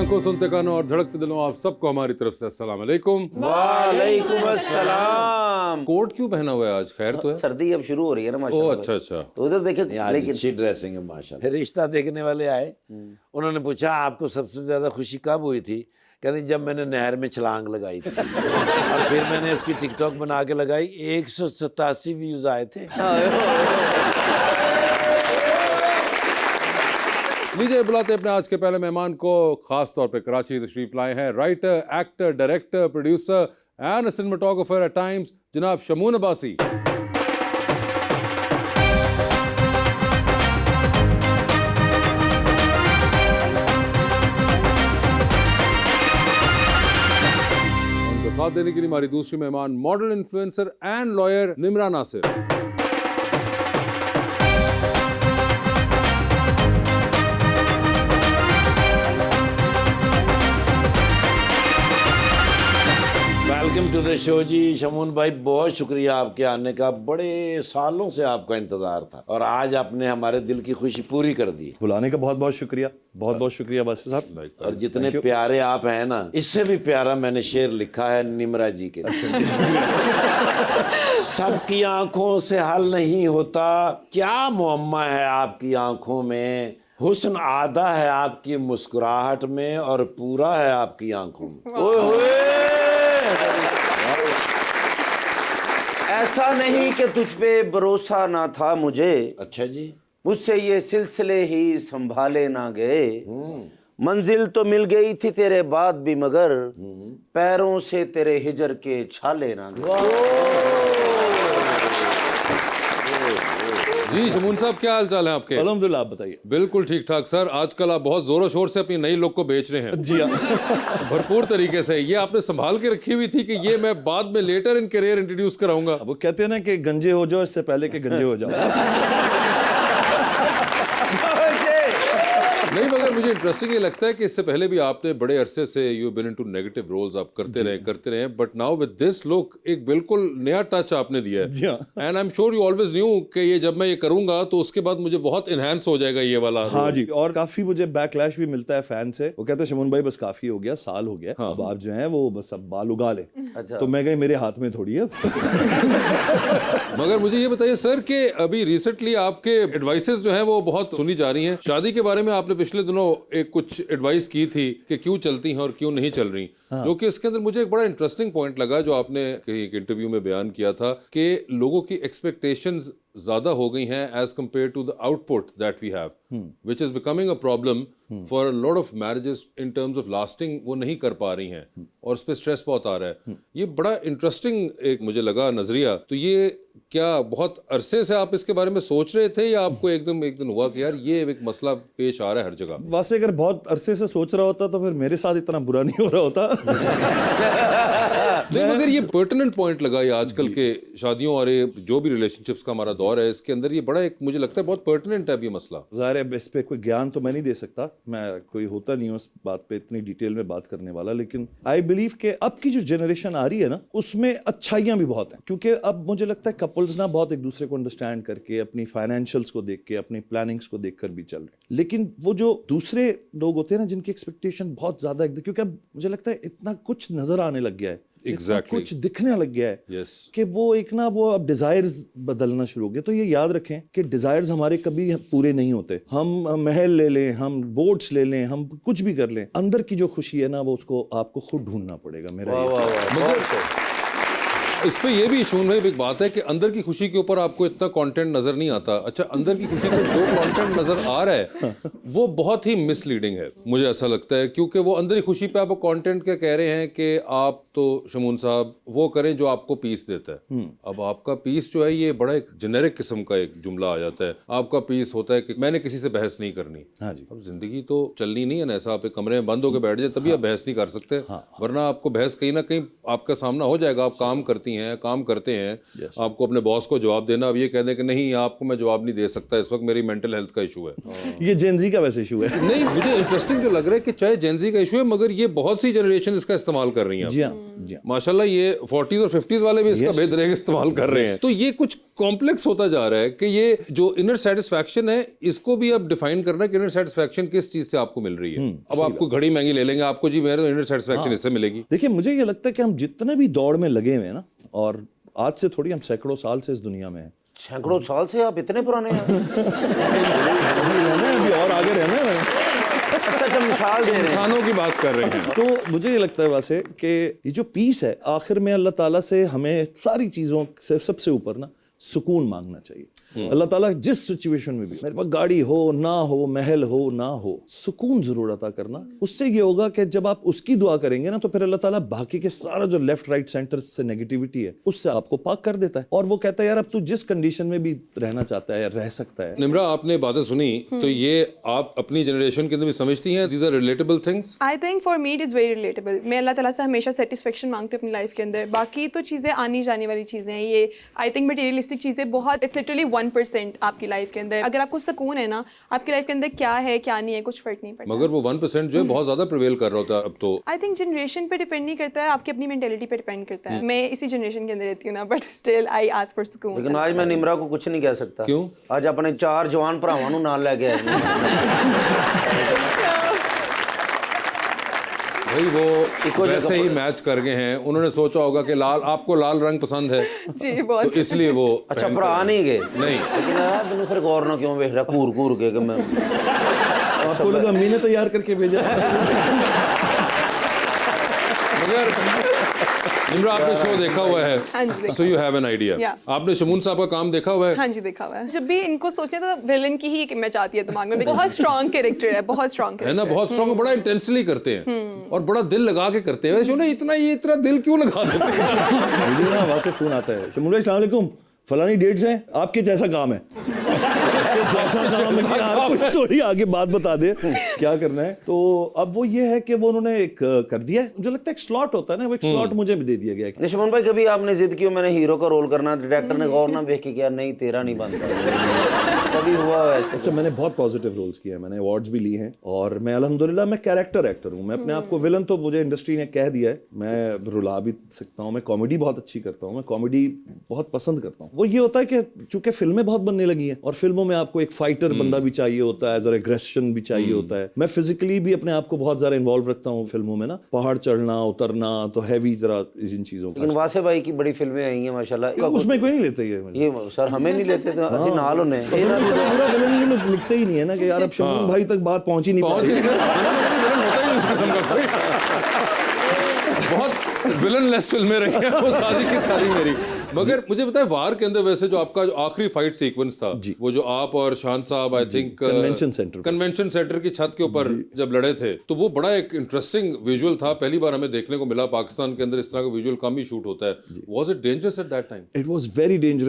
आंखों सुनते कानों और धड़कते दिलों आप सबको हमारी तरफ से अस्सलाम वालेकुम। वालेकुम अस्सलाम। कोट क्यों पहना हुआ है आज? खैर तो है, सर्दी अब शुरू हो रही है ना ओ माशाल्लाह। अच्छा अच्छा। तो उधर देखे आज लेकिन अच्छी ड्रेसिंग है माशाल्लाह। फिर रिश्ता देखने वाले आए, उन्होंने पूछा आपको सबसे ज्यादा खुशी कब हुई थी? कहते जब मैंने नहर में छलांग लगाई थी। और फिर मैंने उसकी टिकटॉक बना के लगाई, 187 व्यूज आए थे। लीजिए बुलाते अपने आज के पहले मेहमान को, खास तौर पे कराची तशरीफ लाए हैं writer, actor, director, producer and cinematographer at times, जनाब शमून अब्बासी। उनका साथ देने के लिए हमारी दूसरी मेहमान model, influencer and lawyer Nimra Nasir. Welcome to the show ji. Shamoon भाई बहुत शुक्रिया आपके आने का, बड़े सालों से आपका इंतजार था और आज आपने हमारे दिल की खुशी पूरी कर दी। बुलाने का बहुत बहुत शुक्रिया, बहुत बहुत शुक्रिया बासी साहब। और जितने प्यारे आप हैं ना, इससे भी प्यारा मैंने शेर लिखा है निमरा जी के। सबकी आंखों से हल नहीं होता, क्या मुअम्मा है आपकी आंखों में, हुस्न आधा है आपकी मुस्कुराहट में और पूरा है आपकी आंखों में। ओए होए, ऐसा नहीं कि तुझ पे भरोसा ना था मुझे, अच्छा जी। मुझसे ये सिलसिले ही संभाले ना गए। मंजिल तो मिल गई थी तेरे बाद भी, मगर पैरों से तेरे हिजर के छाले ना गए। जी शमून साहब, क्या हाल चाल है आपके? अल्हम्दुलिल्लाह, आप बताइए। बिल्कुल ठीक ठाक सर। आजकल आप बहुत जोरों शोर से अपनी नई लुक को बेच रहे हैं। जी हाँ। भरपूर तरीके से। ये आपने संभाल के रखी हुई थी कि ये मैं बाद में लेटर इन करियर इंट्रोड्यूस कराऊंगा? अब वो कहते हैं ना कि गंजे हो जाओ इससे पहले कि गंजे हो जाओ। नहीं, मगर मुझे इंटरेस्टिंग ये लगता है कि इससे पहले भी आपने बड़े अरसे से you been into negative roles आप करते रहे, but now with this look एक बिल्कुल नया टच आपने दिया है। जी हाँ। And I am sure you always knew कि ये जब मैं ये करूंगा तो उसके बाद मुझे बहुत इनहैंस हो जाएगा ये वाला। हाँ जी, और काफी मुझे बैकलैश भी मिलता है फैन से। वो कहते हैं शमून भाई बस काफी हो गया, साल हो गया, अब आप जो हैं वो बस अब बाल उगा लें। अच्छा। तो मैं कहीं मेरे हाथ में थोड़ी है। मगर मुझे ये बताइए सर कि अभी रिसेंटली आपके एडवाइसेस जो हैं वो बहुत सुनी जा रही हैं। शादी के बारे में आपने पिछले दिनों एक कुछ एडवाइस की थी कि क्यों चलती हैं और क्यों नहीं चल रही, जो कि इसके अंदर मुझे एक बड़ा इंटरेस्टिंग पॉइंट लगा जो आपने कहीं एक इंटरव्यू में बयान किया था कि लोगों की एक्सपेक्टेशंस ज्यादा हो गई हैं as compared to the output that we have, which is becoming a problem for a lot of marriages in terms of lasting. वो नहीं कर पा रही हैं और उस पर स्ट्रेस बहुत आ रहा है। ये बड़ा इंटरेस्टिंग एक मुझे लगा नजरिया। तो ये क्या बहुत अरसे से आप इसके बारे में सोच रहे थे या आपको एकदम एक दिन हुआ कि यार ये एक मसला पेश आ रहा है हर जगह? वैसे अगर बहुत अरसे से सोच रहा होता तो फिर मेरे साथ इतना बुरा नहीं हो रहा होता। नहीं, मगर ये पर्टिनेंट पॉइंट लगा ये आजकल के शादियों और ये जो भी रिलेशनशिप्स का हमारा दौर है इसके अंदर ये बड़ा एक मुझे लगता है बहुत पर्टिनेंट है ये मसला। ज़ाहिर है इस पे कोई ज्ञान तो मैं नहीं दे सकता, मैं कोई होता नहीं हूँ उस बात पे इतनी डिटेल में बात करने वाला, लेकिन आई बिलीव कि अब की जो जनरेशन आ रही है ना उसमें अच्छाइयाँ भी बहुत हैं, क्योंकि अब मुझे लगता है कपल्स ना बहुत एक दूसरे को अंडरस्टैंड करके अपनी फाइनेंशियल्स को देख के अपनी प्लानिंग्स को देख कर भी चल रहे हैं। लेकिन वो जो दूसरे लोग होते हैं ना जिनकी एक्सपेक्टेशन बहुत ज़्यादा, क्योंकि अब मुझे लगता है इतना कुछ नज़र आने लग गया है, Exactly. कुछ दिखने लग गया है Yes. कि वो एक ना वो अब डिजायर्स बदलना शुरू हो गए। तो ये याद रखें कि डिजायर्स हमारे कभी पूरे नहीं होते। हम महल ले लें, हम बोट्स ले लें, हम कुछ भी कर लें, अंदर की जो खुशी है ना वो उसको आपको खुद ढूंढना पड़ेगा। मेरा ये इस पे ये भी शून भाई एक बात है कि अंदर की खुशी के ऊपर आपको इतना कंटेंट नजर नहीं आता। अच्छा, अंदर की खुशी को जो कंटेंट नजर आ रहा है वो बहुत ही मिसलीडिंग है मुझे ऐसा लगता है, क्योंकि वो अंदर की खुशी पे आप कंटेंट क्या कह रहे हैं कि आप तो शमून साहब वो करें जो आपको पीस देता है। अब आपका पीस जो है ये बड़ा एक जेनेरिक किस्म का एक जुमला आ जाता है। आपका पीस होता है कि मैंने किसी से बहस नहीं करनी। हाँ जी। अब जिंदगी तो चलनी नहीं है ना ऐसा आप एक कमरे में बंद होकर बैठ जाए तभी आप बहस नहीं कर सकते, वरना आपको बहस कहीं ना कहीं आपका सामना हो जाएगा। आप काम करती हैं, काम करते हैं, आपको अपने बॉस को जवाब देना, अब ये कह दें कि नहीं आपको मैं जवाब नहीं दे सकता, इस वक्त मेरी मेंटल हेल्थ का इशू है। ये जेनजी का वैसे इशू है। नहीं, मुझे इंटरेस्टिंग जो लग रहा है कि चाहे जेनजी का इशू है मगर ये बहुत सी जनरेशन इसका इस्तेमाल कर रही है। जी हाँ, माशाल्लाह ये 40s और 50s वाले भी इसका बेहतरीन इस्तेमाल कर रहे हैं। तो ये कुछ कॉम्प्लेक्स होता जा रहा है कि ये जो इनर सेटिस्फैक्शन है इसको भी अब डिफाइन करना है कि इनर सेटिस्फैक्शन किस चीज से आपको मिल रही है। अब आपको घड़ी महंगी ले लेंगे, आपको जी मेरे तो इनर सेटिस्फैक्शन इससे मिलेगी। देखिए मुझे ये लगता है कि हम जितने भी दौड़ में लगे हुए हैं ना, और आज से थोड़ी, हम सैकड़ों साल से इस दुनिया में हैं। सैकड़ों साल से आप इतने पुराने हैं? अभी और आगे रहना है। अच्छा, मिसाल दे रहे हैं। इंसानों की बात कर रहे हैं। तो मुझे ये लगता है वैसे कि ये जो पीस है, आखिर में अल्लाह ताला से हमें सारी चीज़ों से सबसे ऊपर ना सुकून मांगना चाहिए। अल्लाह ताला जिस सिचुएशन में भी, मेरे पास गाड़ी हो ना हो, महल हो ना हो, सुकून जरूर अता करना। उससे ये होगा कि जब आप उसकी दुआ करेंगे ना, तो फिर अल्लाह ताला बाकी के सारा जो लेफ्ट राइट सेंटर से नेगेटिविटी है उससे आपको पाक कर देता है, और वो कहता है यार अब तू जिस कंडीशन में भी रहना चाहता है या रह सकता है। निम्रा, आपने बातें सुनी तो ये आप अपनी जनरेशन के अंदर भी समझती हैं these are relatable things? I think for me it is very relatable. मैं अल्लाह ताला से हमेशा सेटिस्फेक्शन मांगती हूँ अपनी लाइफ के अंदर। बाकी तो चीज़ें आनी जाने वाली चीज़ें हैं, ये आई थिंक मटेरियलिस्टिक चीज़ें बहुत, इट्स लिटरली 1% आपकी लाइफ के अंदर। अगर आपको सुकून है ना, आपकी लाइफ के अंदर क्या है क्या नहीं है कुछ फर्क नहीं पड़ता। मगर वो 1% जो है बहुत ज्यादा प्रिवेल कर रहा होता है अब तो। आई थिंक जनरेशन पे डिपेंड नहीं करता है, आपकी अपनी मेंटेलिटी पे डिपेंड करता है। मैं इसी जनरेशन के अंदर रहती हूँ ना, but still I ask for सुकून। लेकिन आज मैं निमरा को कुछ नहीं कह सकता। क्यों? आज अपने 4 जवान भरावां नूं नाल लेके आए। भाई वो वैसे ही मैच कर गए हैं, उन्होंने सोचा होगा कि लाल, आपको लाल रंग पसंद है जी तो बहुत। इसलिए वो अच्छा, भरा नहीं गए? नहीं। लेकिन मैंने फिर गौर ना क्यों वेख रहा घूर घूर के कि मैं आपको लोग अम्मी ने तैयार करके भेजा। मगर निम्रा, आपने शो देखा हुआ है, हाँ जी, देखा so you have an idea. Yeah. आपने शमून साहब का काम देखा हुआ है? हाँ जी, देखा हुआ है। जब भी इनको सोचते हैं तो विलन की ही एक इमेज आती है दिमाग में। बहुत स्ट्रॉन्ग कैरेक्टर है, बहुत स्ट्रॉन्ग है ना, बहुत स्ट्रॉन्ग, बड़ा इंटेंसली करते हैं और बड़ा दिल लगा के करते हैं। वैसे ये इतना दिल क्यों लगा देते हैं? मुझे ना वहाँ से फोन आता है, शमून भाई अस्सलाम वालेकुम, फलानी डेट्स हैं, आपके जैसा काम है। जैसा काम है कि यार कोई थोड़ी आगे बात बता दे क्या करना है। तो अब वो ये है कि वो उन्होंने एक कर दिया है, मुझे लगता है एक स्लॉट होता है ना, वो एक स्लॉट मुझे भी दे दिया गया है। निशमन भाई, कभी आपने जिद की मैंने हीरो का रोल करना, डायरेक्टर ने गौर ना देख के किया नहीं तेरा नहीं बनता, कभी हुआ वैसे? अच्छा, मैंने बहुत पॉजिटिव रोल्स किए हैं, मैंने अवार्ड्स भी लिए हैं, और मैं अल्हम्दुलिल्लाह मैं कैरेक्टर एक्टर हूँ। मैं अपने आप को विलन तो मुझे इंडस्ट्री ने कह दिया है, मैं रुला भी सकता हूँ, मैं कॉमेडी बहुत अच्छी करता हूँ, मैं कॉमेडी बहुत पसंद करता हूँ। वो ये होता है कि चूंकि फिल्में बहुत बनने लगी हैं और फिल्मों में आपको एक फाइटर बंदा भी चाहिए होता है, जरा एग्रेशन भी चाहिए होता है। मैं फिजिकली भी अपने आप को बहुत ज्यादा इन्वॉल्व रखता हूँ फिल्मों में ना, पहाड़ चढ़ना उतरना, तो हैवी जरा इन चीजों लेकिन वासे भाई की बड़ी फिल्में आई हैं माशाल्लाह। उसमें कोई नहीं लेते ये सर हमें नहीं लेते तो असि नाल होने। पूरा विलन ये लोग लिखते ही नहीं है ना कि यार अब शमून भाई तक बात पहुंच ही नहीं पहुंच पाई। विलन होता ही नहीं उस किस्म का कोई। बहुत विलनलेस फिल्में रही हैं वो सारी की सारी मेरी। मगर मुझे बताए, वार के अंदर वैसे जो आपका जो आखिरी फाइट सीक्वेंस था, वो जो आप और शान साहब आई थिंक कन्वेंशन सेंटर की छत के ऊपर जब लड़े थे, तो वो बड़ा एक इंटरेस्टिंग विजुअल था। पहली बार हमें देखने को मिला, पाकिस्तान के अंदर इस तरह का विजुअल कम ही शूट होता है। Was it dangerous at that time? It was very dangerous.